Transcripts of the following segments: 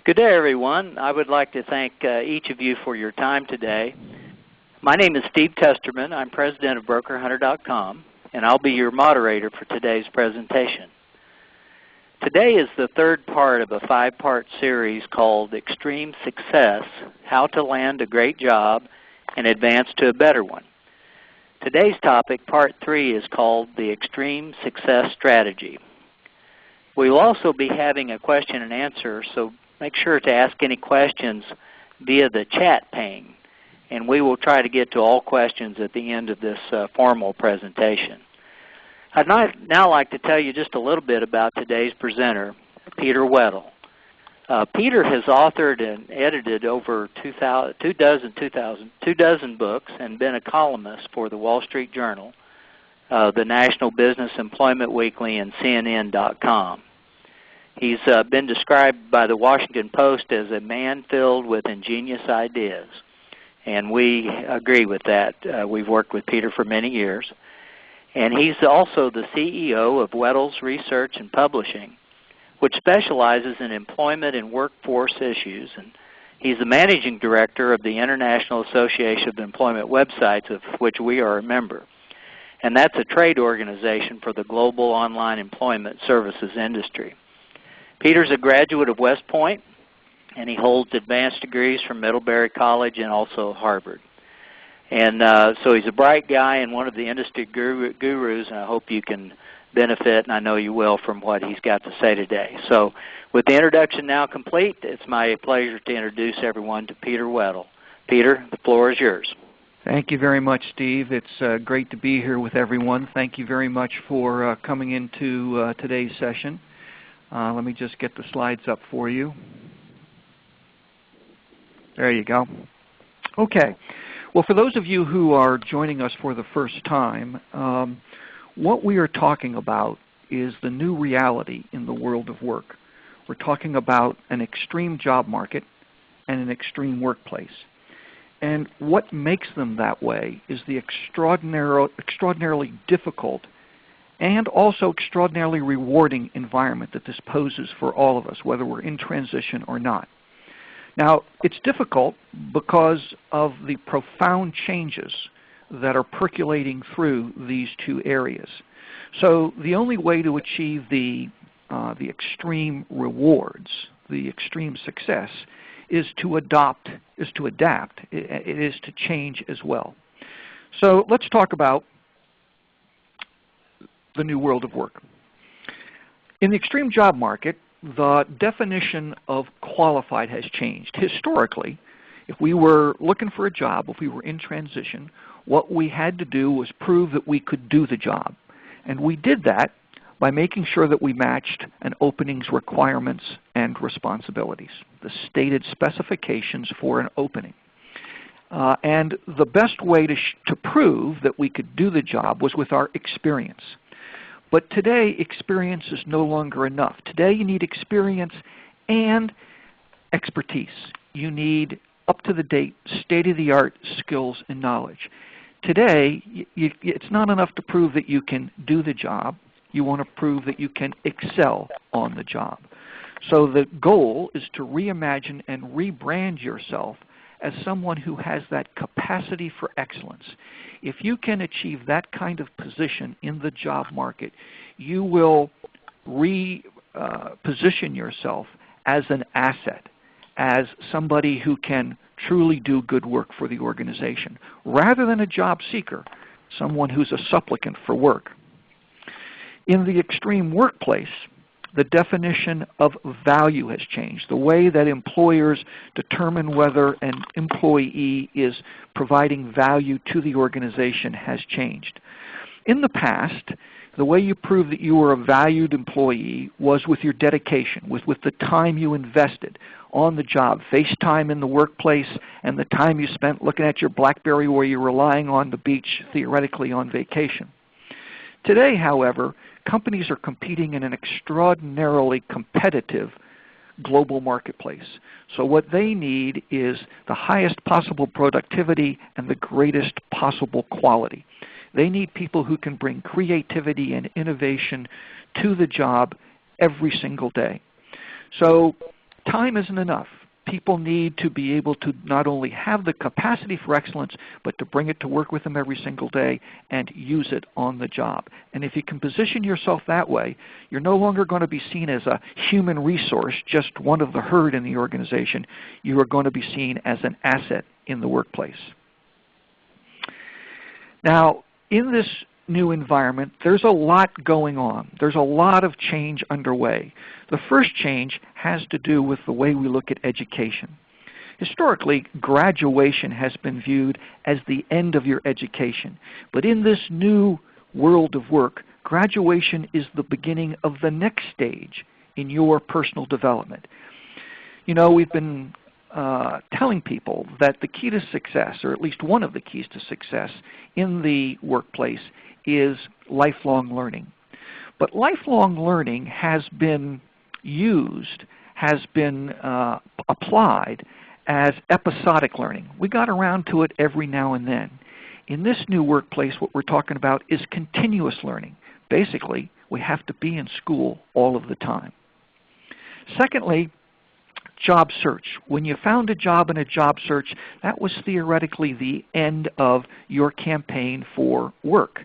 Good day, everyone. I would like to thank each of you for your time today. My name is Steve Testerman. I'm president of BrokerHunter.com, and I'll be your moderator for today's presentation. Today is the third part of a 5-part series called Extreme Success, How to Land a Great Job and Advance to a Better One. Today's topic, Part 3, is called the Extreme Success Strategy. We will also be having a question and answer, so make sure to ask any questions via the chat pane, and we will try to get to all questions at the end of this formal presentation. I'd now like to tell you just a little bit about today's presenter, Peter Weddle. Peter has authored and edited over two dozen books and been a columnist for the Wall Street Journal, the National Business Employment Weekly, and CNN.com. He's been described by the Washington Post as a man filled with ingenious ideas, and we agree with that. We've worked with Peter for many years. And he's also the CEO of Weddle's Research and Publishing, which specializes in employment and workforce issues. And he's the managing director of the International Association of Employment Websites, of which we are a member. And that's a trade organization for the global online employment services industry. Peter's a graduate of West Point, and he holds advanced degrees from Middlebury College and also Harvard. And so he's a bright guy and one of the industry gurus, and I hope you can benefit, and I know you will, from what he's got to say today. So with the introduction now complete, it's my pleasure to introduce everyone to Peter Weddle. Peter, the floor is yours. Thank you very much, Steve. It's great to be here with everyone. Thank you very much for coming into today's session. Let me just get the slides up for you. There you go. Okay. Well, for those of you who are joining us for the first time, what we are talking about is the new reality in the world of work. We're talking about an extreme job market and an extreme workplace. And what makes them that way is the extraordinarily difficult and also extraordinarily rewarding environment that this poses for all of us, whether we're in transition or not. Now, it's difficult because of the profound changes that are percolating through these two areas. So the only way to achieve the extreme rewards, the extreme success, is to adapt. It is to change as well. So let's talk about the new world of work. In the extreme job market, the definition of qualified has changed. Historically, if we were looking for a job, if we were in transition, what we had to do was prove that we could do the job. And we did that by making sure that we matched an opening's requirements and responsibilities, the stated specifications for an opening. And the best way to prove that we could do the job was with our experience. But today, experience is no longer enough. Today, you need experience and expertise. You need up-to-the-date, state-of-the-art skills and knowledge. Today, it's not enough to prove that you can do the job. You want to prove that you can excel on the job. So the goal is to reimagine and rebrand yourself as someone who has that capacity for excellence. If you can achieve that kind of position in the job market, you will reposition yourself as an asset, as somebody who can truly do good work for the organization, rather than a job seeker, someone who's a supplicant for work. In the extreme workplace, the definition of value has changed. The way that employers determine whether an employee is providing value to the organization has changed. In the past, the way you proved that you were a valued employee was with your dedication, with the time you invested on the job, face time in the workplace, and the time you spent looking at your BlackBerry or you were lying on the beach, theoretically on vacation. Today, however, companies are competing in an extraordinarily competitive global marketplace. So what they need is the highest possible productivity and the greatest possible quality. They need people who can bring creativity and innovation to the job every single day. So time isn't enough. People need to be able to not only have the capacity for excellence, but to bring it to work with them every single day and use it on the job. And if you can position yourself that way, you're no longer going to be seen as a human resource, just one of the herd in the organization. You are going to be seen as an asset in the workplace. Now, in this new environment, there's a lot going on. There's a lot of change underway. The first change has to do with the way we look at education. Historically, graduation has been viewed as the end of your education. But in this new world of work, graduation is the beginning of the next stage in your personal development. You know, we've been telling people that the key to success, or at least one of the keys to success in the workplace, is lifelong learning. But lifelong learning has been used, has been applied as episodic learning. We got around to it every now and then. In this new workplace, what we're talking about is continuous learning. Basically, we have to be in school all of the time. Secondly, job search. When you found a job in a job search, that was theoretically the end of your campaign for work.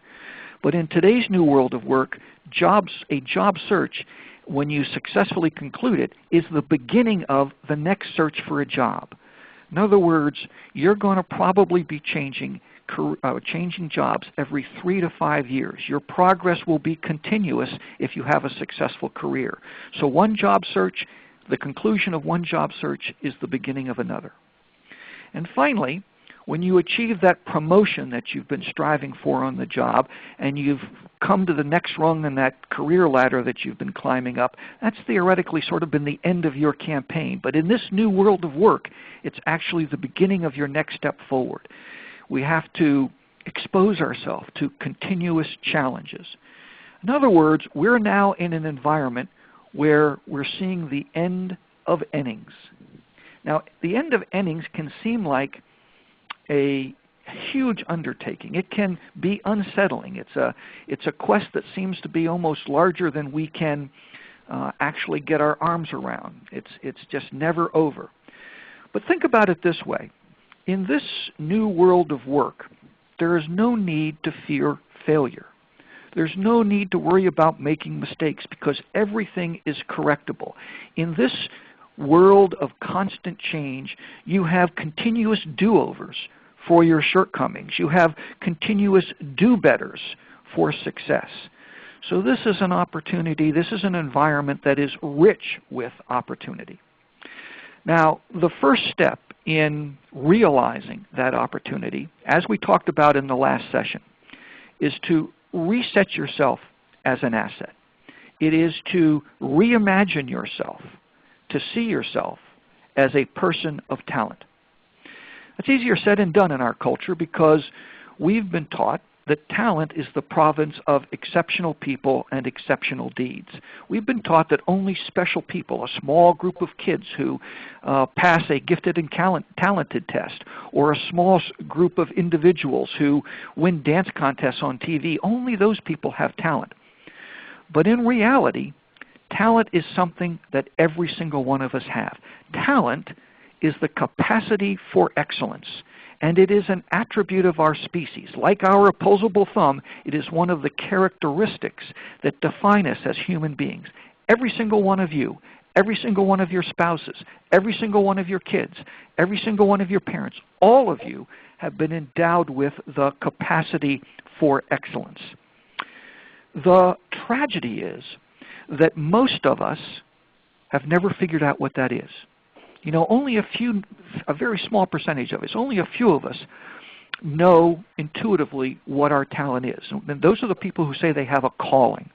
But in today's new world of work, a job search, when you successfully conclude it, is the beginning of the next search for a job. In other words, you're going to probably be changing jobs every 3 to 5 years. Your progress will be continuous if you have a successful career. So one job search, the conclusion of one job search is the beginning of another. And finally, when you achieve that promotion that you've been striving for on the job and you've come to the next rung in that career ladder that you've been climbing up, that's theoretically sort of been the end of your campaign. But in this new world of work, it's actually the beginning of your next step forward. We have to expose ourselves to continuous challenges. In other words, we're now in an environment where we're seeing the end of innings. Now, the end of innings can seem like a huge undertaking. It can be unsettling. It's a quest that seems to be almost larger than we can actually get our arms around. It's just never over. But think about it this way. In this new world of work, there is no need to fear failure. There's no need to worry about making mistakes because everything is correctable. In this world of constant change, you have continuous do-overs for your shortcomings. You have continuous do-betters for success. So this is an opportunity, this is an environment that is rich with opportunity. Now, the first step in realizing that opportunity, as we talked about in the last session, is to reset yourself as an asset. It is to reimagine yourself, to see yourself as a person of talent. It's easier said than done in our culture because we've been taught that talent is the province of exceptional people and exceptional deeds. We've been taught that only special people, a small group of kids who pass a gifted and talented test, or a small group of individuals who win dance contests on TV, only those people have talent. But in reality, talent is something that every single one of us have. Talent is the capacity for excellence. And it is an attribute of our species. Like our opposable thumb, it is one of the characteristics that define us as human beings. Every single one of you, every single one of your spouses, every single one of your kids, every single one of your parents, all of you have been endowed with the capacity for excellence. The tragedy is that most of us have never figured out what that is. You know, only a very small percentage of us, only a few of us know intuitively what our talent is. And those are the people who say they have a calling.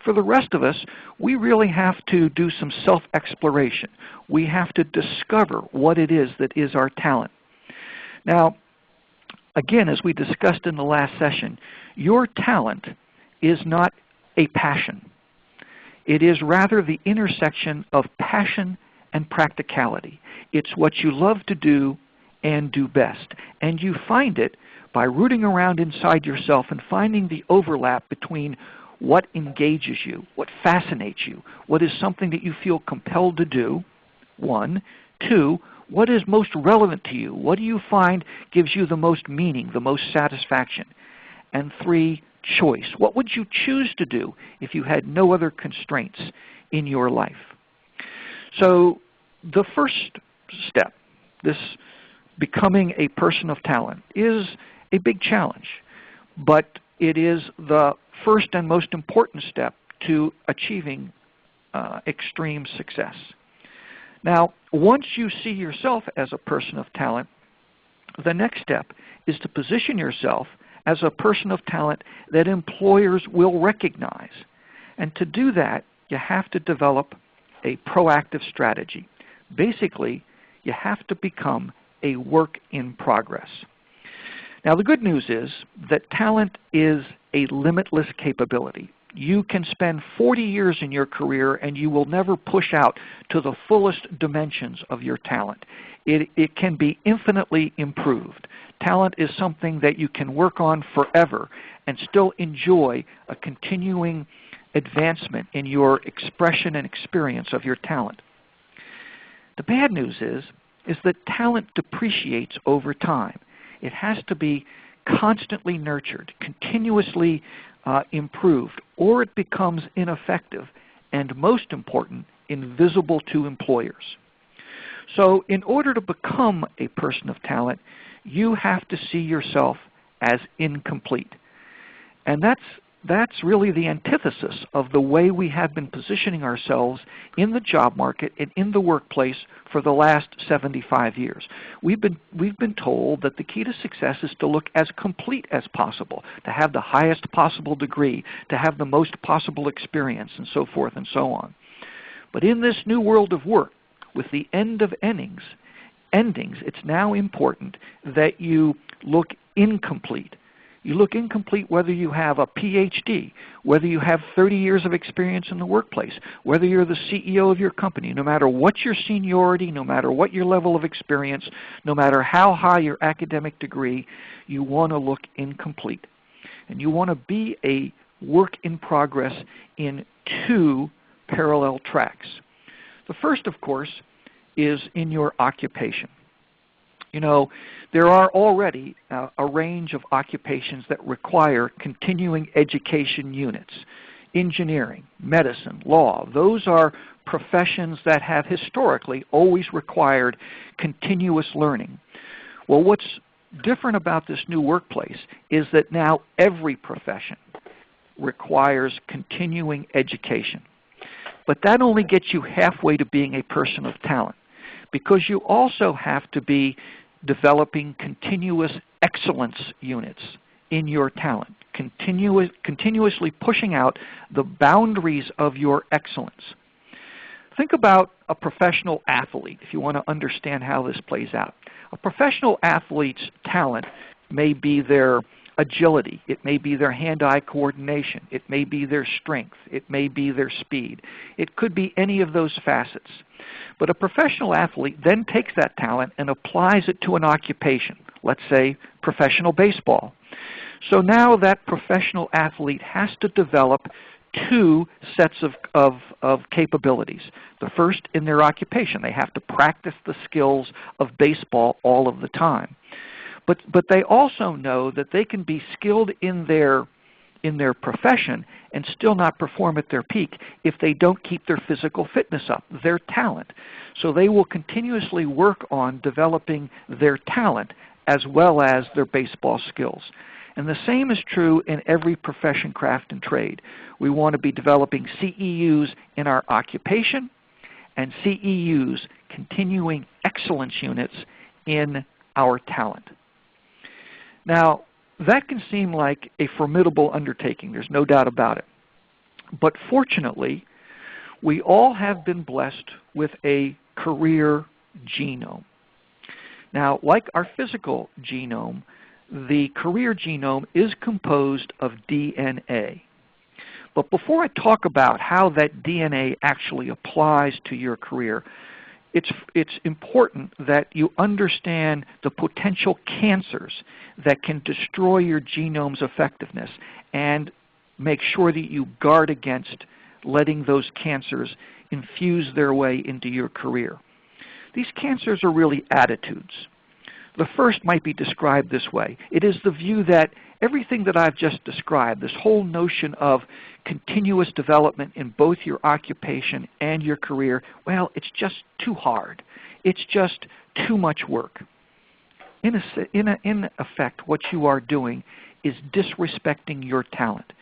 For the rest of us, we really have to do some self-exploration. We have to discover what it is that is our talent. Now, again, as we discussed in the last session, your talent is not a passion. It is rather the intersection of passion and practicality. It's what you love to do and do best. And you find it by rooting around inside yourself and finding the overlap between what engages you, what fascinates you, what is something that you feel compelled to do, one. Two, what is most relevant to you? What do you find gives you the most meaning, the most satisfaction? And three, choice. What would you choose to do if you had no other constraints in your life? So the first step, this becoming a person of talent, is a big challenge, but it is the first and most important step to achieving extreme success. Now, once you see yourself as a person of talent, the next step is to position yourself as a person of talent that employers will recognize. And to do that, you have to develop a proactive strategy. Basically, you have to become a work in progress. Now, the good news is that talent is a limitless capability. You can spend 40 years in your career and you will never push out to the fullest dimensions of your talent. It can be infinitely improved. Talent is something that you can work on forever and still enjoy a continuing advancement in your expression and experience of your talent. The bad news is that talent depreciates over time. It has to be constantly nurtured, continuously improved, or it becomes ineffective and, most important, invisible to employers. So in order to become a person of talent, you have to see yourself as incomplete. And that's really the antithesis of the way we have been positioning ourselves in the job market and in the workplace for the last 75 years. We've been told that the key to success is to look as complete as possible, to have the highest possible degree, to have the most possible experience, and so forth and so on. But in this new world of work, with the end of endings, it's now important that you look incomplete. You look incomplete whether you have a PhD, whether you have 30 years of experience in the workplace, whether you're the CEO of your company. No matter what your seniority, no matter what your level of experience, no matter how high your academic degree, you want to look incomplete. And you want to be a work in progress in two parallel tracks. The first, of course, is in your occupation. You know, there are already a range of occupations that require continuing education units. Engineering, medicine, law, those are professions that have historically always required continuous learning. Well, what's different about this new workplace is that now every profession requires continuing education. But that only gets you halfway to being a person of talent, because you also have to be developing continuous excellence units in your talent, continuously pushing out the boundaries of your excellence. Think about a professional athlete if you want to understand how this plays out. A professional athlete's talent may be their agility, it may be their hand-eye coordination, it may be their strength, it may be their speed. It could be any of those facets. But a professional athlete then takes that talent and applies it to an occupation, let's say professional baseball. So now that professional athlete has to develop two sets of capabilities. The first, in their occupation. They have to practice the skills of baseball all of the time. But they also know that they can be skilled in their profession and still not perform at their peak if they don't keep their physical fitness up, their talent. So they will continuously work on developing their talent as well as their baseball skills. And the same is true in every profession, craft, and trade. We want to be developing CEUs in our occupation and CEUs, continuing excellence units, in our talent. Now, that can seem like a formidable undertaking. There's no doubt about it. But fortunately, we all have been blessed with a career genome. Now, like our physical genome, the career genome is composed of DNA. But before I talk about how that DNA actually applies to your career, it's important that you understand the potential cancers that can destroy your genome's effectiveness and make sure that you guard against letting those cancers infuse their way into your career. These cancers are really attitudes. The first might be described this way. It is the view that everything that I've just described, this whole notion of continuous development in both your occupation and your career, well, it's just too hard. It's just too much work. In effect, what you are doing is disrespecting your talent.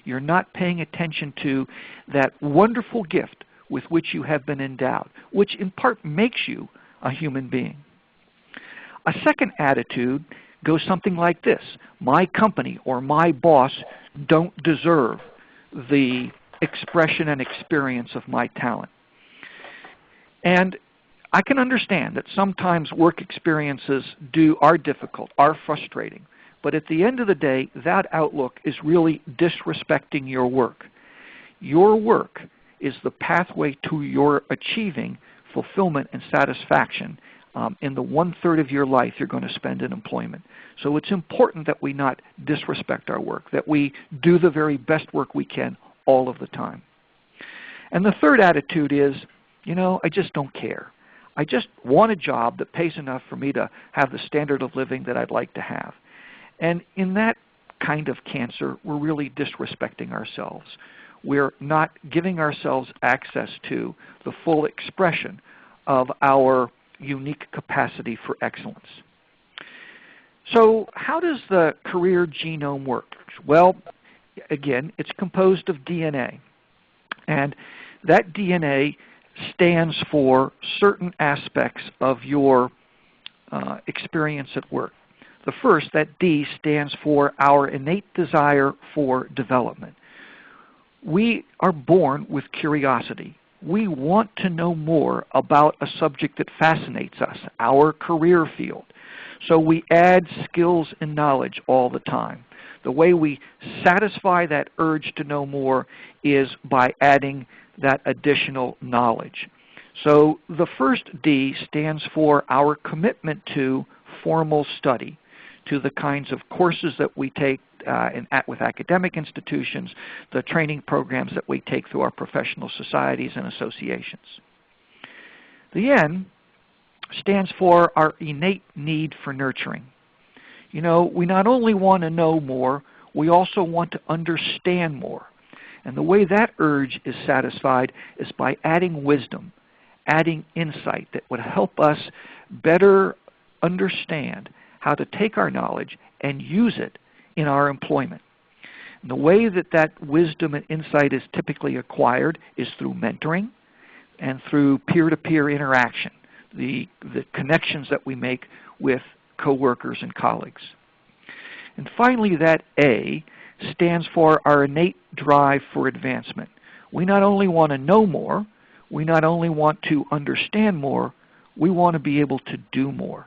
You're not paying attention to that wonderful gift with which you have been endowed, which in part makes you a human being. A second attitude goes something like this: my company or my boss don't deserve the expression and experience of my talent. And I can understand that sometimes work experiences are difficult, are frustrating, but at the end of the day, that outlook is really disrespecting your work. Your work is the pathway to your achieving fulfillment and satisfaction in the 1/3 of your life you're going to spend in employment. So it's important that we not disrespect our work, that we do the very best work we can all of the time. And the third attitude is, you know, I just don't care. I just want a job that pays enough for me to have the standard of living that I'd like to have. And in that kind of cancer, we're really disrespecting ourselves. We're not giving ourselves access to the full expression of our unique capacity for excellence. So how does the career genome work? Well, again, it's composed of DNA. And that DNA stands for certain aspects of your experience at work. The first, that D, stands for our innate desire for development. We are born with curiosity. We want to know more about a subject that fascinates us, our career field. So we add skills and knowledge all the time. The way we satisfy that urge to know more is by adding that additional knowledge. So the first D stands for our commitment to formal study, to the kinds of courses that we take with academic institutions, the training programs that we take through our professional societies and associations. The N stands for our innate need for nurturing. You know, we not only want to know more, we also want to understand more. And the way that urge is satisfied is by adding wisdom, adding insight that would help us better understand how to take our knowledge and use it in our employment. And the way that that wisdom and insight is typically acquired is through mentoring and through peer-to-peer interaction, the connections that we make with coworkers and colleagues. And finally, that A stands for our innate drive for advancement. We not only want to know more, we not only want to understand more, we want to be able to do more.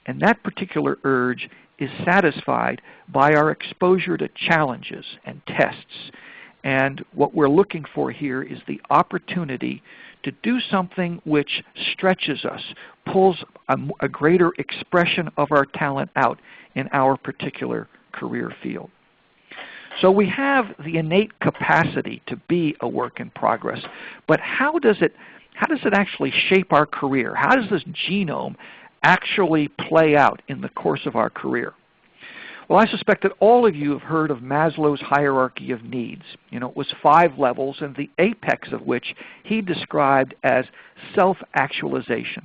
And that particular urge is satisfied by our exposure to challenges and tests. And what we're looking for here is the opportunity to do something which stretches us, pulls a greater expression of our talent out in our particular career field. So we have the innate capacity to be a work in progress, but how does it actually shape our career? How does this genome actually play out in the course of our career? Well, I suspect that all of you have heard of Maslow's hierarchy of needs. You know, it was 5 levels, and the apex of which he described as self-actualization.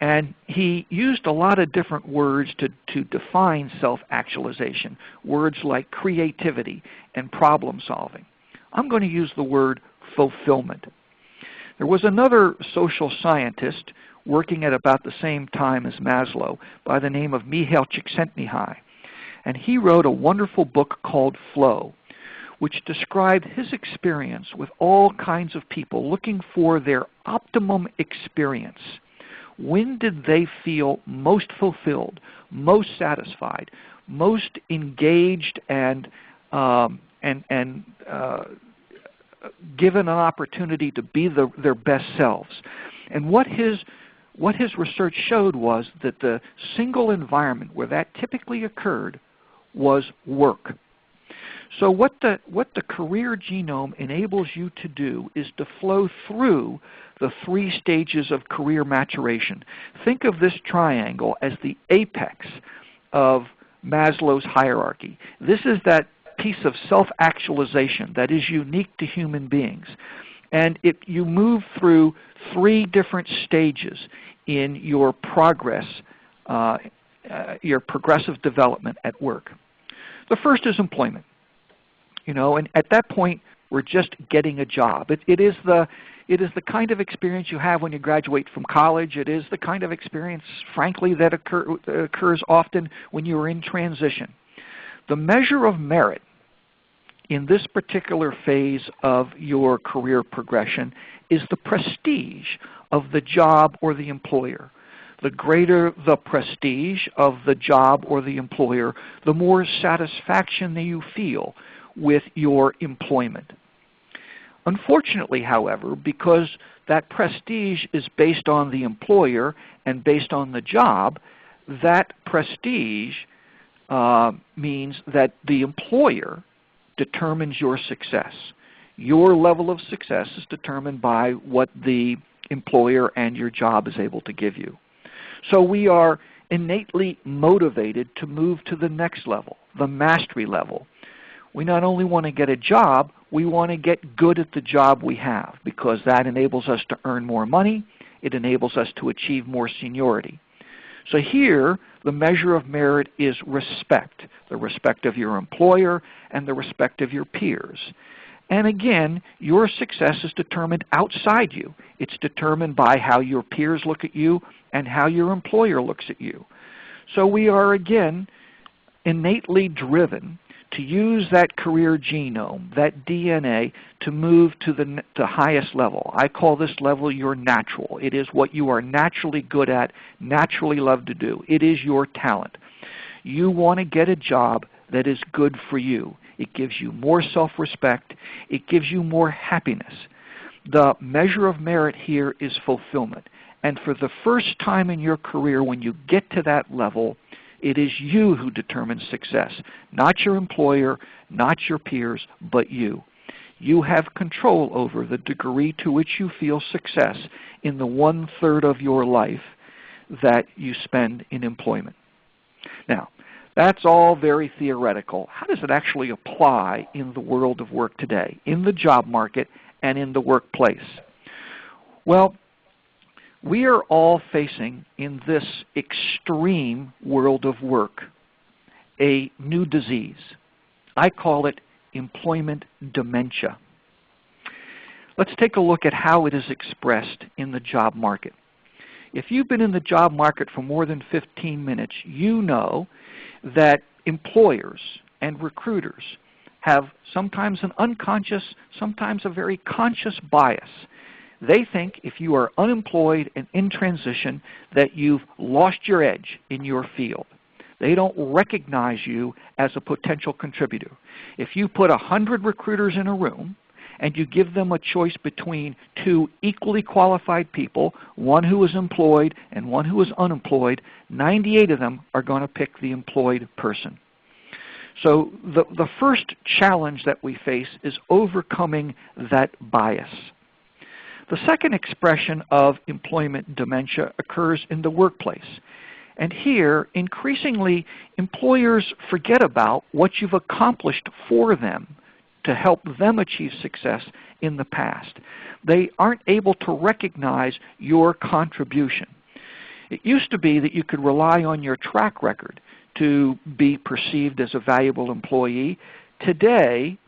And he used a lot of different words to define self-actualization, words like creativity and problem solving. I'm going to use the word fulfillment. There was another social scientist working at about the same time as Maslow by the name of Mihaly Csikszentmihalyi. And he wrote a wonderful book called Flow, which described his experience with all kinds of people looking for their optimum experience. When did they feel most fulfilled, most satisfied, most engaged and given an opportunity to be their best selves? And what his research showed was that the single environment where that typically occurred was work. So what the career genome enables you to do is to flow through the 3 stages of career maturation. Think of this triangle as the apex of Maslow's hierarchy. This is that piece of self-actualization that is unique to human beings. And you move through 3 different stages in your progress, your progressive development at work. The first is employment. And at that point, we're just getting a job. It is the kind of experience you have when you graduate from college. It is the kind of experience, frankly, that occurs often when you are in transition. The measure of merit in this particular phase of your career progression is the prestige of the job or the employer. The greater the prestige of the job or the employer, the more satisfaction that you feel with your employment. Unfortunately, however, because that prestige is based on the employer and based on the job, that prestige means that the employer determines your success. Your level of success is determined by what the employer and your job is able to give you. So we are innately motivated to move to the next level, the mastery level. We not only want to get a job, we want to get good at the job we have, because that enables us to earn more money. It enables us to achieve more seniority. So here, the measure of merit is respect, the respect of your employer and the respect of your peers. And again, your success is determined outside you. It's determined by how your peers look at you and how your employer looks at you. So we are, again, innately driven to use that career genome, that DNA, to move to the highest level. I call this level your natural. It is what you are naturally good at, naturally love to do. It is your talent. You want to get a job that is good for you. It gives you more self-respect. It gives you more happiness. The measure of merit here is fulfillment. And for the first time in your career, when you get to that level, it is you who determines success, not your employer, not your peers, but you. You have control over the degree to which you feel success in the 1/3 of your life that you spend in employment. Now, that's all very theoretical. How does it actually apply in the world of work today, in the job market and in the workplace? Well, we are all facing, in this extreme world of work, a new disease. I call it employment dementia. Let's take a look at how it is expressed in the job market. If you've been in the job market for more than 15 minutes, you know that employers and recruiters have sometimes an unconscious, sometimes a very conscious bias. They think if you are unemployed and in transition that you've lost your edge in your field. They don't recognize you as a potential contributor. If you put 100 recruiters in a room and you give them a choice between 2 equally qualified people, one who is employed and one who is unemployed, 98 of them are going to pick the employed person. So the first challenge that we face is overcoming that bias. The second expression of employment dementia occurs in the workplace. And here, increasingly, employers forget about what you've accomplished for them to help them achieve success in the past. They aren't able to recognize your contribution. It used to be that you could rely on your track record to be perceived as a valuable employee. Today,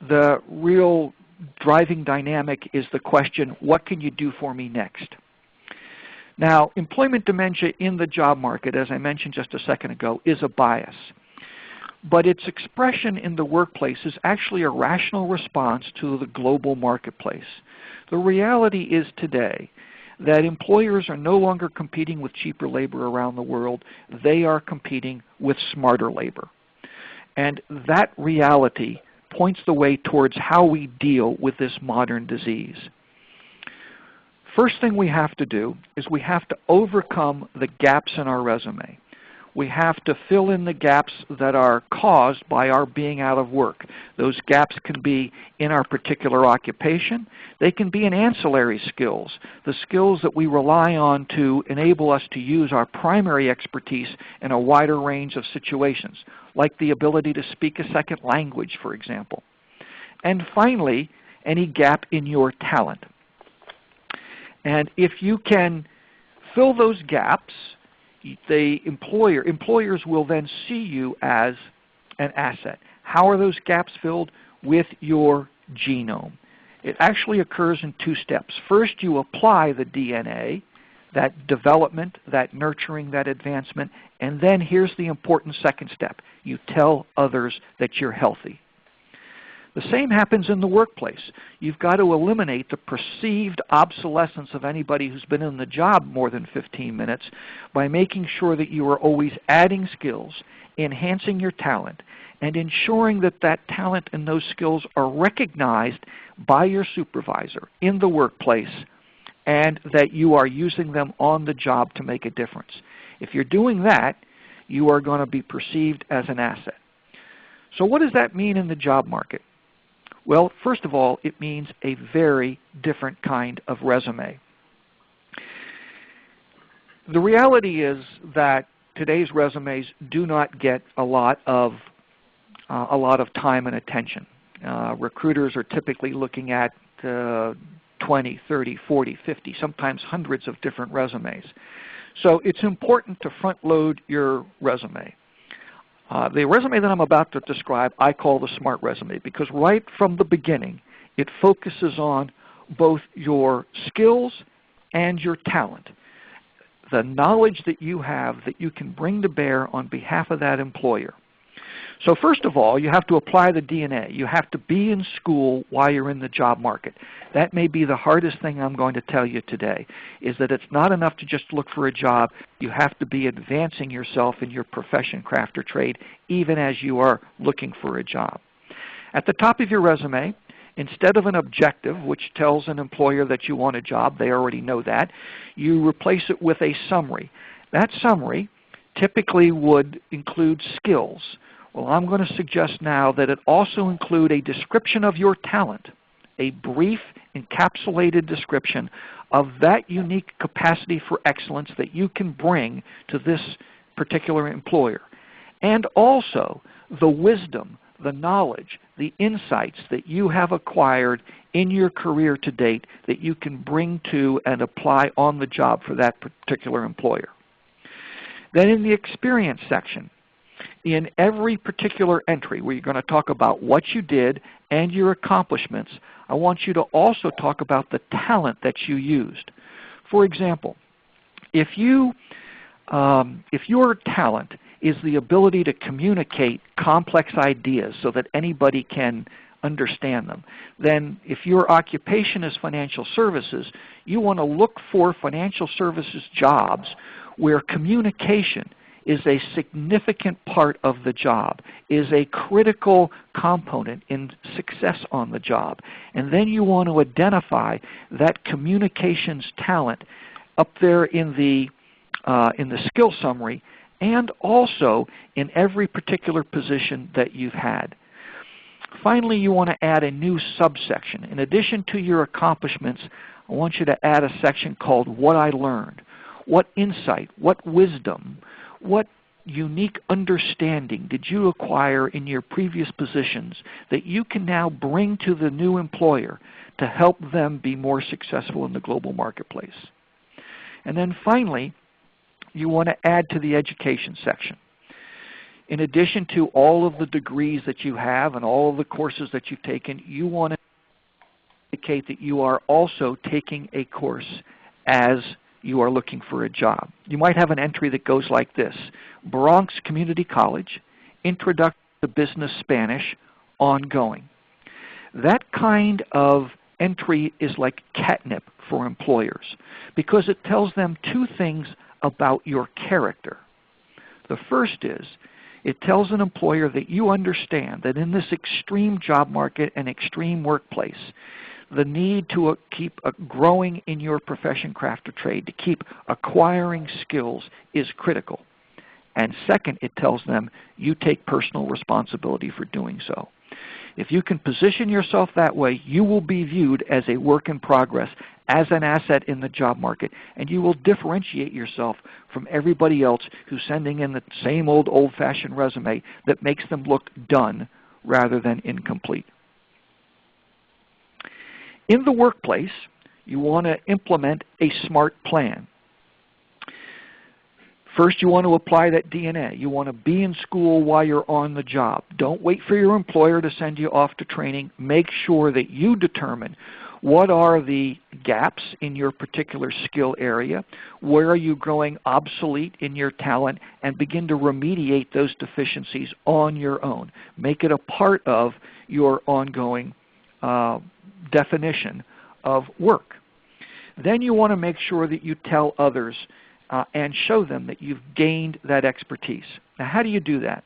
the real driving dynamic is the question, what can you do for me next? Now, employment dementia in the job market, as I mentioned just a second ago, is a bias. But its expression in the workplace is actually a rational response to the global marketplace. The reality is today that employers are no longer competing with cheaper labor around the world. They are competing with smarter labor. And that reality points the way towards how we deal with this modern disease. First thing we have to do is we have to overcome the gaps in our resume. we have to fill in the gaps that are caused by our being out of work. Those gaps can be in our particular occupation. They can be in ancillary skills, the skills that we rely on to enable us to use our primary expertise in a wider range of situations, like the ability to speak a second language, for example. And finally, any gap in your talent. And if you can fill those gaps, employers will then see you as an asset. How are those gaps filled? With your genome. It actually occurs in two steps. First, you apply the DNA, that development, that nurturing, that advancement, and then here's the important second step. You tell others that you're healthy. The same happens in the workplace. You've got to eliminate the perceived obsolescence of anybody who's been in the job more than 15 minutes by making sure that you are always adding skills, enhancing your talent, and ensuring that that talent and those skills are recognized by your supervisor in the workplace and that you are using them on the job to make a difference. If you're doing that, you are going to be perceived as an asset. So what does that mean in the job market? Well, first of all, it means a very different kind of resume. The reality is that today's resumes do not get a lot of time and attention. Recruiters are typically looking at 20, 30, 40, 50, sometimes hundreds of different resumes. So it's important to front load your resume. The resume that I'm about to describe I call the SMART resume because right from the beginning it focuses on both your skills and your talent, the knowledge that you have that you can bring to bear on behalf of that employer. So first of all, you have to apply the DNA. You have to be in school while you're in the job market. That may be the hardest thing I'm going to tell you today, is that it's not enough to just look for a job. You have to be advancing yourself in your profession, craft, or trade, even as you are looking for a job. At the top of your resume, instead of an objective, which tells an employer that you want a job, they already know that, you replace it with a summary. That summary typically would include skills. Well, I'm going to suggest now that it also include a description of your talent, a brief, encapsulated description of that unique capacity for excellence that you can bring to this particular employer, and also the wisdom, the knowledge, the insights that you have acquired in your career to date that you can bring to and apply on the job for that particular employer. Then in the experience section, in every particular entry where you're going to talk about what you did and your accomplishments, I want you to also talk about the talent that you used. For example, if your talent is the ability to communicate complex ideas so that anybody can understand them, then if your occupation is financial services, you want to look for financial services jobs where communication is a significant part of the job, is a critical component in success on the job. And then you want to identify that communications talent up there in the skill summary and also in every particular position that you've had. Finally, you want to add a new subsection. In addition to your accomplishments, I want you to add a section called What I Learned. What insight, what wisdom, what unique understanding did you acquire in your previous positions that you can now bring to the new employer to help them be more successful in the global marketplace? And then finally, you want to add to the education section. In addition to all of the degrees that you have and all of the courses that you've taken, you want to indicate that you are also taking a course as you are looking for a job. You might have an entry that goes like this: Bronx Community College, Introduction to Business Spanish, ongoing. That kind of entry is like catnip for employers because it tells them two things about your character. The first is it tells an employer that you understand that in this extreme job market and extreme workplace, the need to keep growing in your profession, craft, or trade, to keep acquiring skills is critical. And second, it tells them you take personal responsibility for doing so. If you can position yourself that way, you will be viewed as a work in progress, as an asset in the job market, and you will differentiate yourself from everybody else who's sending in the same old-fashioned resume that makes them look done rather than incomplete. In the workplace, you want to implement a SMART plan. First, you want to apply that DNA. You want to be in school while you're on the job. Don't wait for your employer to send you off to training. Make sure that you determine what are the gaps in your particular skill area, where are you growing obsolete in your talent, and begin to remediate those deficiencies on your own. Make it a part of your ongoing definition of work. Then you want to make sure that you tell others and show them that you've gained that expertise. Now, how do you do that?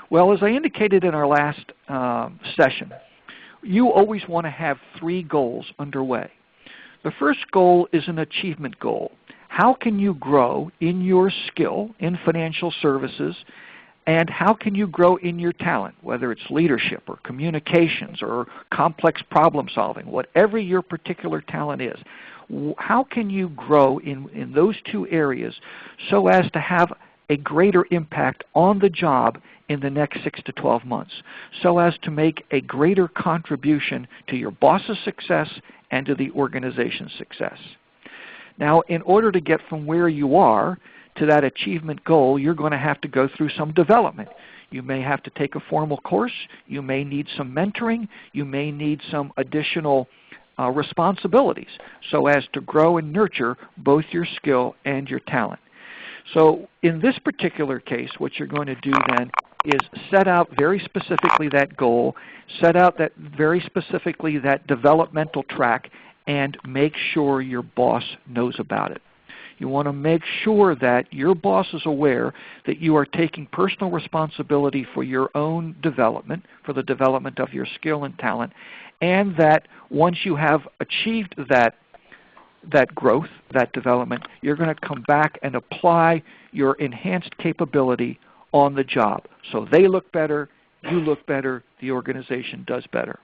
Well, as I indicated in our last session, you always want to have 3 goals underway. The first goal is an achievement goal. How can you grow in your skill in financial services, and how can you grow in your talent, whether it's leadership or communications or complex problem solving, whatever your particular talent is. How can you grow in those 2 areas so as to have a greater impact on the job in the next 6 to 12 months, so as to make a greater contribution to your boss's success and to the organization's success? Now, in order to get from where you are to that achievement goal, you're going to have to go through some development. You may have to take a formal course. You may need some mentoring. You may need some additional responsibilities so as to grow and nurture both your skill and your talent. So in this particular case, what you're going to do then is set out very specifically that goal, set out that very specifically that developmental track, and make sure your boss knows about it. You want to make sure that your boss is aware that you are taking personal responsibility for your own development, for the development of your skill and talent, and that once you have achieved that growth, that development, you're going to come back and apply your enhanced capability on the job. So they look better, you look better, the organization does better.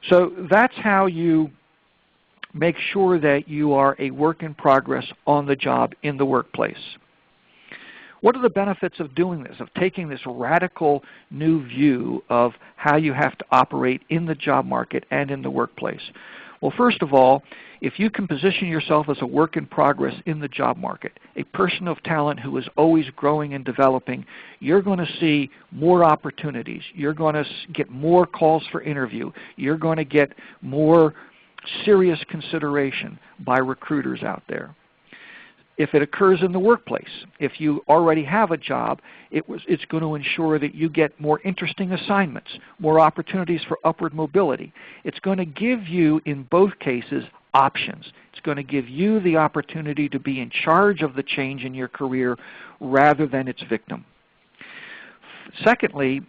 So that's how you make sure that you are a work in progress on the job in the workplace. What are the benefits of doing this, of taking this radical new view of how you have to operate in the job market and in the workplace? Well, first of all, if you can position yourself as a work in progress in the job market, a person of talent who is always growing and developing, you're going to see more opportunities. You're going to get more calls for interview. You're going to get more serious consideration by recruiters out there. If it occurs in the workplace, if you already have a job, it's going to ensure that you get more interesting assignments, more opportunities for upward mobility. It's going to give you, in both cases, options. It's going to give you the opportunity to be in charge of the change in your career rather than its victim. Secondly,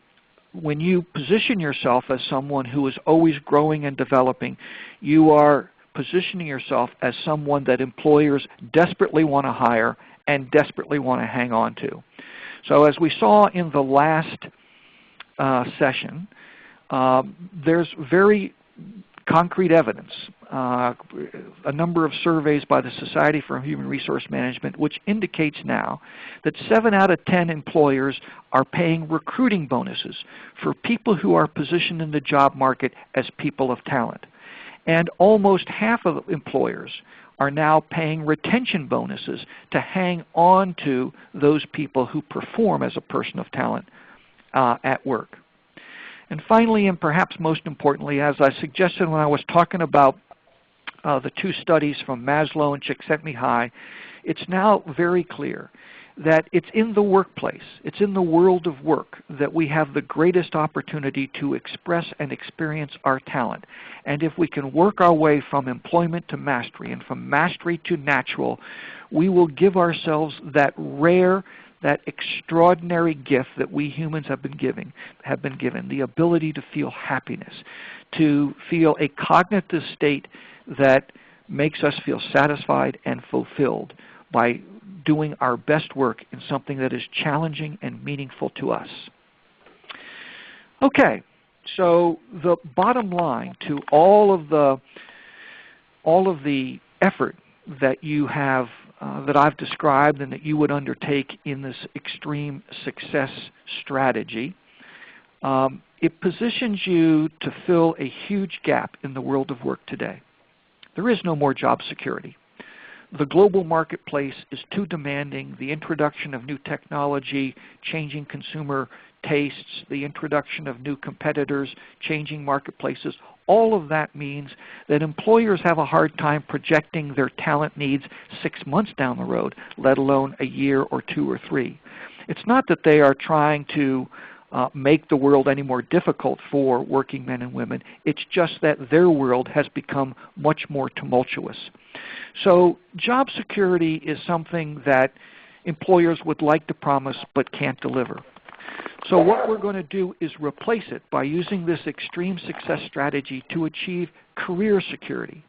when you position yourself as someone who is always growing and developing, you are positioning yourself as someone that employers desperately want to hire and desperately want to hang on to. So as we saw in the last session, there's very concrete evidence, a number of surveys by the Society for Human Resource Management, which indicates now that 7 out of 10 employers are paying recruiting bonuses for people who are positioned in the job market as people of talent. And almost half of employers are now paying retention bonuses to hang on to those people who perform as a person of talent at work. And finally, and perhaps most importantly, as I suggested when I was talking about the 2 studies from Maslow and Csikszentmihalyi, it's now very clear that it's in the workplace, it's in the world of work that we have the greatest opportunity to express and experience our talent. And if we can work our way from employment to mastery and from mastery to natural, we will give ourselves that rare, that extraordinary gift that we humans have been given, the ability to feel happiness, to feel a cognitive state that makes us feel satisfied and fulfilled by doing our best work in something that is challenging and meaningful to us. Okay, so the bottom line to all of the effort that you have, that I've described and that you would undertake in this extreme success strategy, it positions you to fill a huge gap in the world of work today. There is no more job security. The global marketplace is too demanding. The introduction of new technology, changing consumer tastes, the introduction of new competitors, changing marketplaces, all of that means that employers have a hard time projecting their talent needs 6 months down the road, let alone a year or 2 or 3. It's not that they are trying to make the world any more difficult for working men and women. It's just that their world has become much more tumultuous. So job security is something that employers would like to promise but can't deliver. So what we're going to do is replace it by using this extreme success strategy to achieve career security.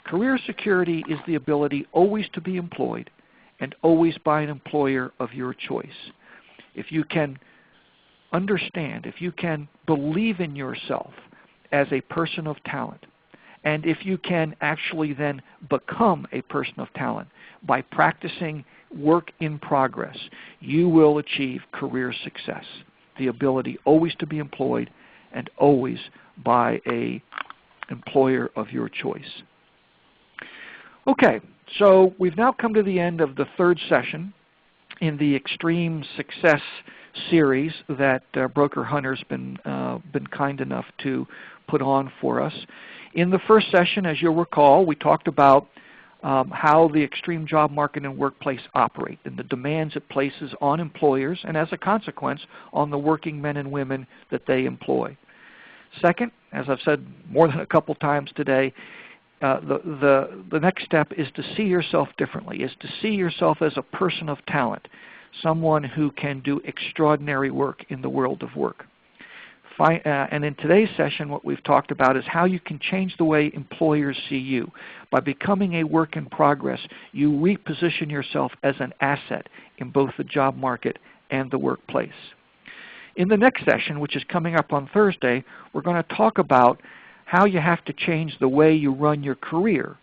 Career security is the ability always to be employed and always by an employer of your choice. If you can understand, if you can believe in yourself as a person of talent, and if you can actually then become a person of talent by practicing work in progress, you will achieve career success. The ability always to be employed and always by an employer of your choice. Okay, so we've now come to the end of the 3rd session in the Extreme Success series that BrokerHunter's been kind enough to put on for us. In the 1st session, as you'll recall, we talked about how the extreme job market and workplace operate and the demands it places on employers and as a consequence on the working men and women that they employ. Second, as I've said more than a couple times today, the next step is to see yourself differently, is to see yourself as a person of talent, someone who can do extraordinary work in the world of work. And in today's session, what we've talked about is how you can change the way employers see you. By becoming a work in progress, you reposition yourself as an asset in both the job market and the workplace. In the next session, which is coming up on Thursday, we're going to talk about how you have to change the way you run your career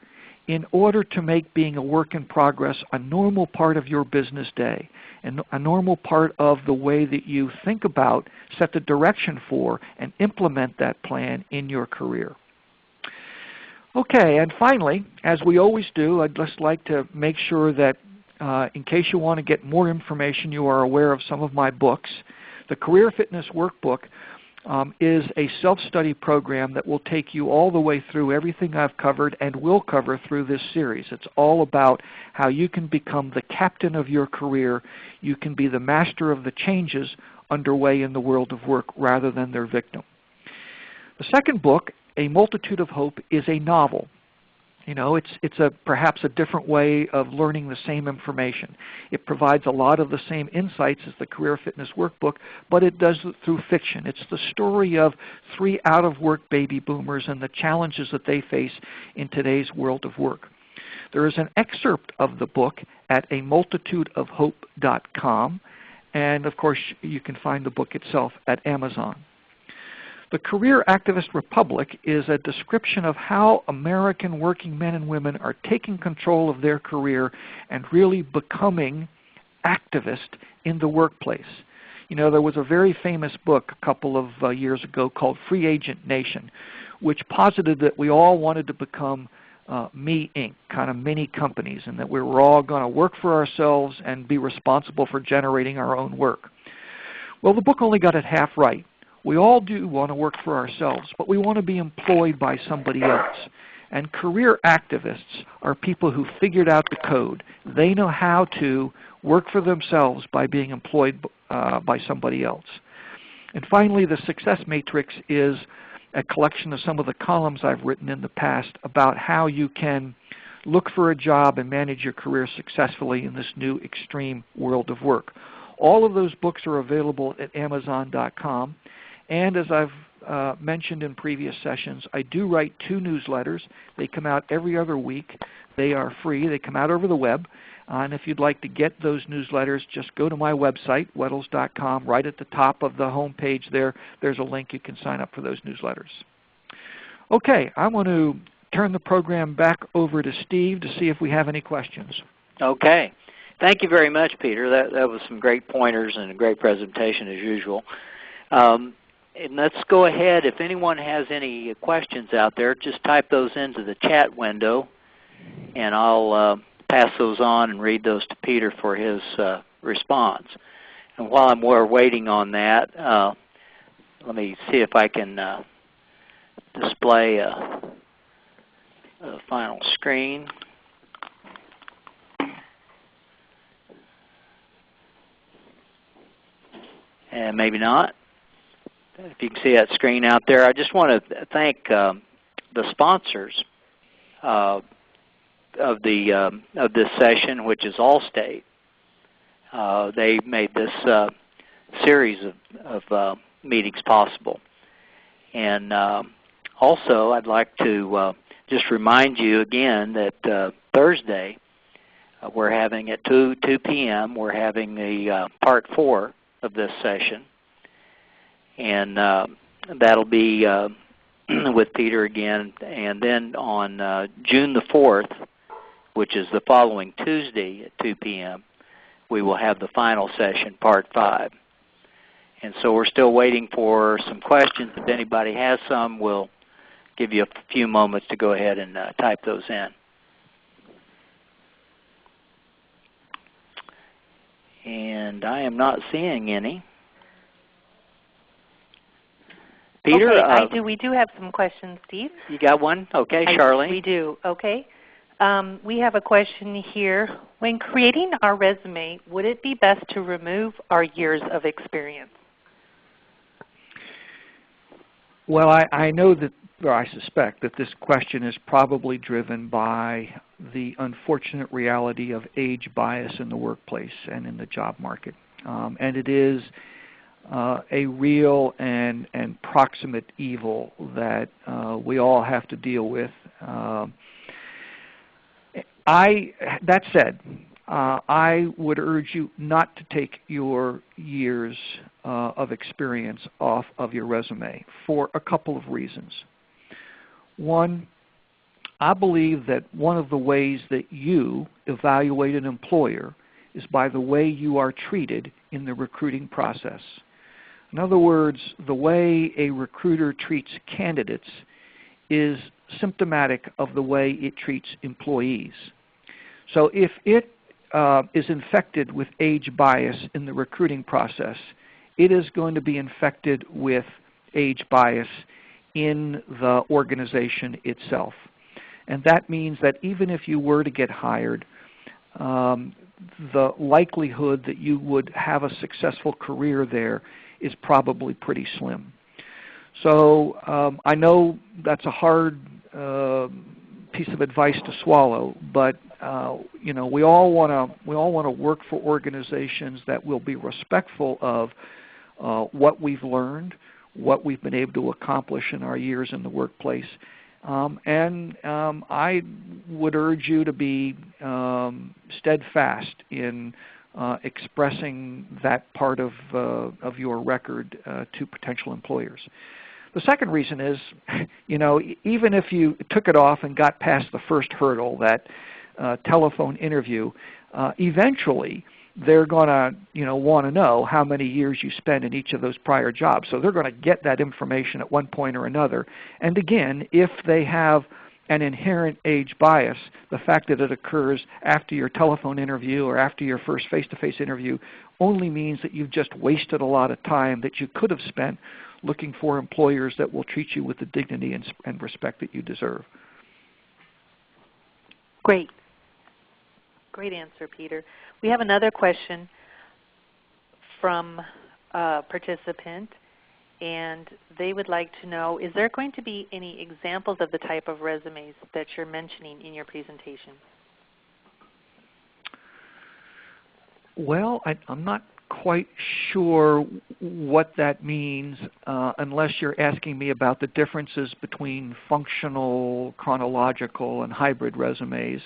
in order to make being a work in progress a normal part of your business day and a normal part of the way that you think about, set the direction for, and implement that plan in your career. Okay, and finally, as we always do, I'd just like to make sure that in case you want to get more information, you are aware of some of my books. The Career Fitness Workbook is a self-study program that will take you all the way through everything I've covered and will cover through this series. It's all about how you can become the captain of your career. You can be the master of the changes underway in the world of work rather than their victim. The second book, A Multitude of Hope, is a novel. You know, it's perhaps a different way of learning the same information. It provides a lot of the same insights as the Career Fitness Workbook, but it does it through fiction. It's the story of 3 out-of-work baby boomers and the challenges that they face in today's world of work. There is an excerpt of the book at amultitudeofhope.com, and of course you can find the book itself at Amazon. The Career Activist Republic is a description of how American working men and women are taking control of their career and really becoming activists in the workplace. You know, there was a very famous book a couple of years ago called Free Agent Nation, which posited that we all wanted to become Me Inc., kind of mini companies, and that we were all going to work for ourselves and be responsible for generating our own work. Well, the book only got it half right. We all do want to work for ourselves, but we want to be employed by somebody else. And career activists are people who figured out the code. They know how to work for themselves by being employed by somebody else. And finally, the Success Matrix is a collection of some of the columns I've written in the past about how you can look for a job and manage your career successfully in this new extreme world of work. All of those books are available at Amazon.com. And as I've mentioned in previous sessions, I do write 2 newsletters. They come out every other week. They are free. They come out over the web. And if you'd like to get those newsletters, just go to my website, weddles.com. Right at the top of the home page there's a link you can sign up for those newsletters. Okay, I want to turn the program back over to Steve to see if we have any questions. Okay. Thank you very much, Peter. That was some great pointers and a great presentation as usual. And let's go ahead. If anyone has any questions out there, just type those into the chat window, and I'll pass those on and read those to Peter for his response. And while we're waiting on that, let me see if I can display a final screen. And maybe not. If you can see that screen out there, I just want to thank the sponsors of this session, which is Allstate. They made this series of meetings possible. And also, I'd like to just remind you again that Thursday, we're having at 2 p.m., we're having the Part 4 of this session. And that'll be with Peter again. And then on June the 4th, which is the following Tuesday at 2 p.m., we will have the final session, Part 5. And so we're still waiting for some questions. If anybody has some, we'll give you a few moments to go ahead and type those in. And I am not seeing any. Peter? Okay, we do have some questions, Steve. You got one? Okay, Charlene. We do, okay. We have a question here. When creating our resume, would it be best to remove our years of experience? Well, I know that, or I suspect that this question is probably driven by the unfortunate reality of age bias in the workplace and in the job market. And it is a real and proximate evil that we all have to deal with. That said, I would urge you not to take your years of experience off of your resume for a couple of reasons. One, I believe that one of the ways that you evaluate an employer is by the way you are treated in the recruiting process. In other words, the way a recruiter treats candidates is symptomatic of the way it treats employees. So if it is infected with age bias in the recruiting process, it is going to be infected with age bias in the organization itself. And that means that even if you were to get hired, the likelihood that you would have a successful career there is probably pretty slim. So I know that's a hard piece of advice to swallow, but you know, we all want to work for organizations that will be respectful of what we've learned, what we've been able to accomplish in our years in the workplace. And I would urge you to be steadfast in expressing that part of your record to potential employers. The second reason is, you know, even if you took it off and got past the first hurdle, that telephone interview, eventually they're going to, you know, want to know how many years you spent in each of those prior jobs. So they're going to get that information at one point or another. And again, if they have an inherent age bias, the fact that it occurs after your telephone interview or after your first face-to-face interview only means that you've just wasted a lot of time that you could have spent looking for employers that will treat you with the dignity and respect that you deserve. Great. Great answer, Peter. We have another question from a participant, and they would like to know, is there going to be any examples of the type of resumes that you're mentioning in your presentation? Well, I'm not quite sure what that means unless you're asking me about the differences between functional, chronological, and hybrid resumes.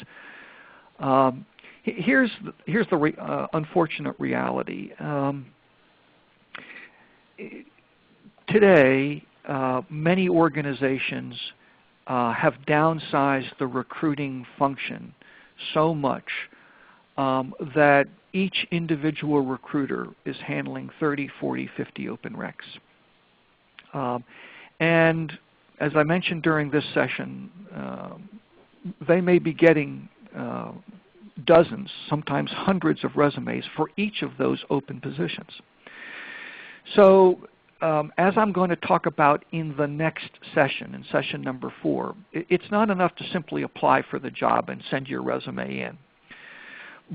Here's the unfortunate reality. Today, many organizations have downsized the recruiting function so much that each individual recruiter is handling 30, 40, 50 open recs. And as I mentioned during this session, they may be getting dozens, sometimes hundreds of resumes for each of those open positions. So as I'm going to talk about in the next session, in session number 4, it's not enough to simply apply for the job and send your resume in.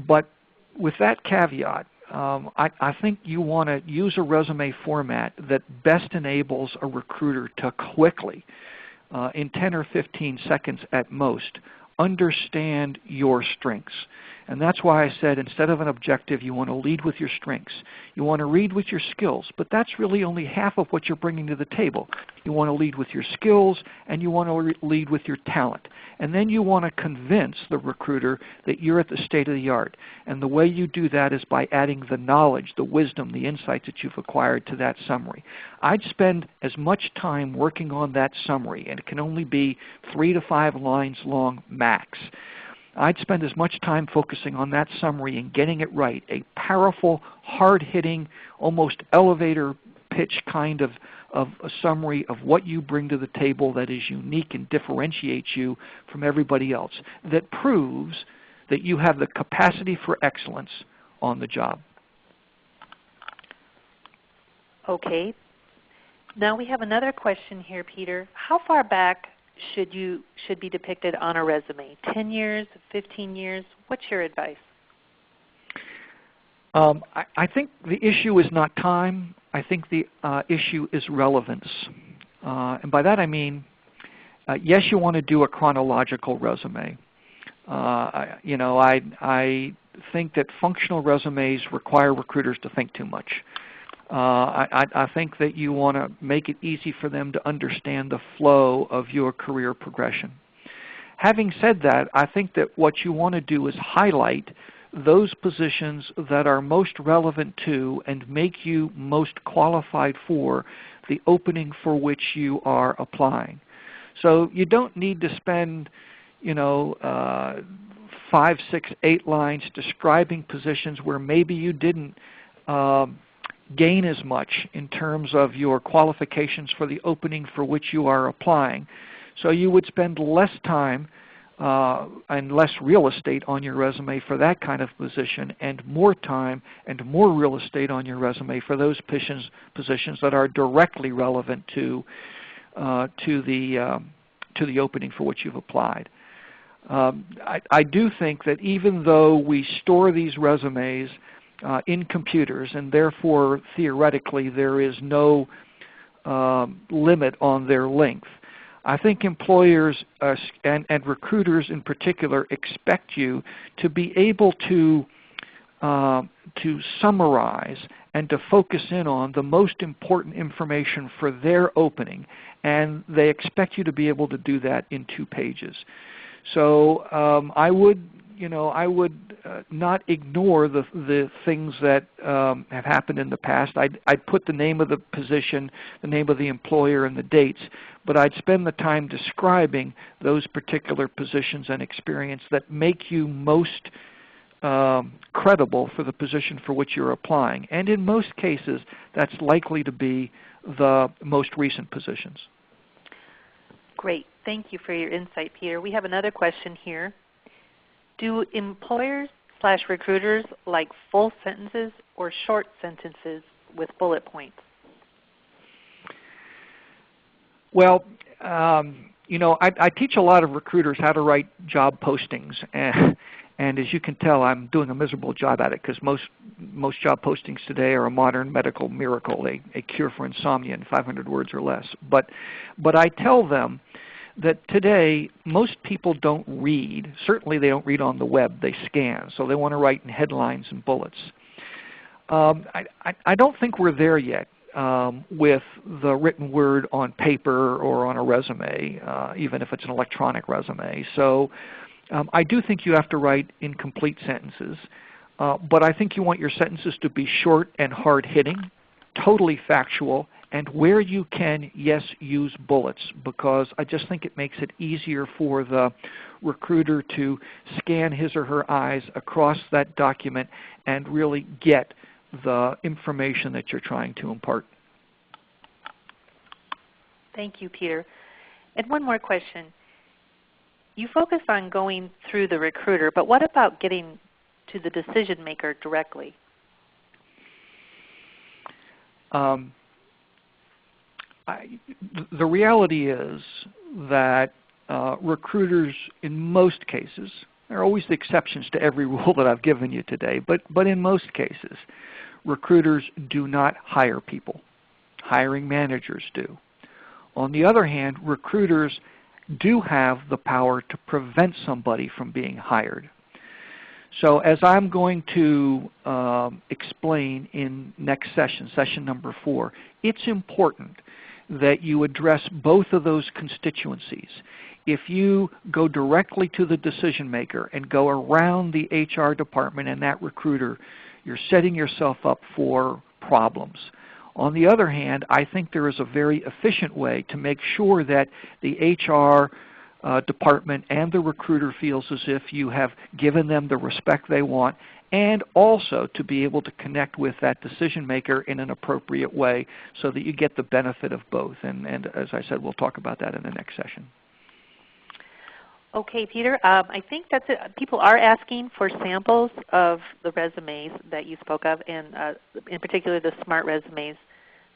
But with that caveat, I think you want to use a resume format that best enables a recruiter to quickly, in 10 or 15 seconds at most, understand your strengths. And that's why I said instead of an objective, you want to lead with your strengths. You want to lead with your skills, but that's really only half of what you're bringing to the table. You want to lead with your skills, and you want to lead with your talent. And then you want to convince the recruiter that you're at the state of the art. And the way you do that is by adding the knowledge, the wisdom, the insights that you've acquired to that summary. I'd spend as much time working on that summary, and it can only be 3 to 5 lines long max. I'd spend as much time focusing on that summary and getting it right, a powerful, hard-hitting, almost elevator pitch kind of a summary of what you bring to the table that is unique and differentiates you from everybody else, that proves that you have the capacity for excellence on the job. Okay. Now we have another question here, Peter. How far back should be depicted on a resume? 10 years, 15 years? What's your advice? I think the issue is not time. I think the issue is relevance. And by that I mean, yes, you want to do a chronological resume. I think that functional resumes require recruiters to think too much. I think that you want to make it easy for them to understand the flow of your career progression. Having said that, I think that what you want to do is highlight those positions that are most relevant to and make you most qualified for the opening for which you are applying. So you don't need to spend 5, 6, 8 lines describing positions where maybe you didn't gain as much in terms of your qualifications for the opening for which you are applying. So you would spend less time and less real estate on your resume for that kind of position, and more time and more real estate on your resume for those positions that are directly relevant to the opening for which you've applied. I do think that even though we store these resumes in computers, and therefore theoretically there is no limit on their length, I think employers and recruiters in particular expect you to be able to summarize and to focus in on the most important information for their opening, and they expect you to be able to do that in 2 pages. So I would not ignore the things that have happened in the past. I'd put the name of the position, the name of the employer, and the dates, but I'd spend the time describing those particular positions and experience that make you most credible for the position for which you're applying. And in most cases, that's likely to be the most recent positions. Great. Thank you for your insight, Peter. We have another question here. Do employers/recruiters like full sentences or short sentences with bullet points? Well, I teach a lot of recruiters how to write job postings, and as you can tell, I'm doing a miserable job at it because most job postings today are a modern medical miracle, a cure for insomnia in 500 words or less. But I tell them that today most people don't read. Certainly they don't read on the web. They scan, so they want to write in headlines and bullets. I don't think we're there yet with the written word on paper or on a resume, even if it's an electronic resume. So I do think you have to write incomplete sentences, but I think you want your sentences to be short and hard-hitting, totally factual, and where you can, yes, use bullets, because I just think it makes it easier for the recruiter to scan his or her eyes across that document and really get the information that you're trying to impart. Thank you, Peter. And one more question. You focus on going through the recruiter, but what about getting to the decision maker directly? The reality is that recruiters, in most cases, there are always the exceptions to every rule that I've given you today, but in most cases, recruiters do not hire people. Hiring managers do. On the other hand, recruiters do have the power to prevent somebody from being hired. So as I'm going to explain in next session, session number 4, it's important that you address both of those constituencies. If you go directly to the decision maker and go around the HR department and that recruiter, you're setting yourself up for problems. On the other hand, I think there is a very efficient way to make sure that the HR department and the recruiter feels as if you have given them the respect they want, and also to be able to connect with that decision maker in an appropriate way so that you get the benefit of both. And as I said, we'll talk about that in the next session. Okay, Peter, I think that's it. People are asking for samples of the resumes that you spoke of, and in particular the smart resumes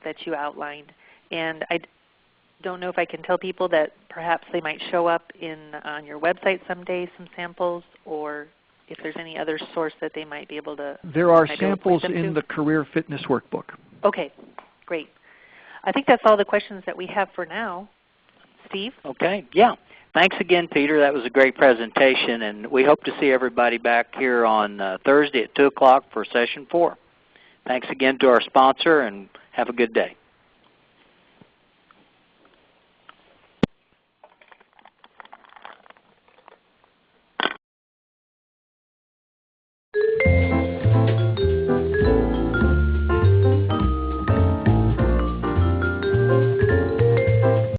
that you outlined. And I don't know if I can tell people that perhaps they might show up on your website someday, some samples, or if there's any other source that they might be able to. There are samples in the Career Fitness Workbook. Okay, great. I think that's all the questions that we have for now. Steve? Okay, yeah. Thanks again, Peter. That was a great presentation, and we hope to see everybody back here on Thursday at 2 o'clock for session 4. Thanks again to our sponsor, and have a good day.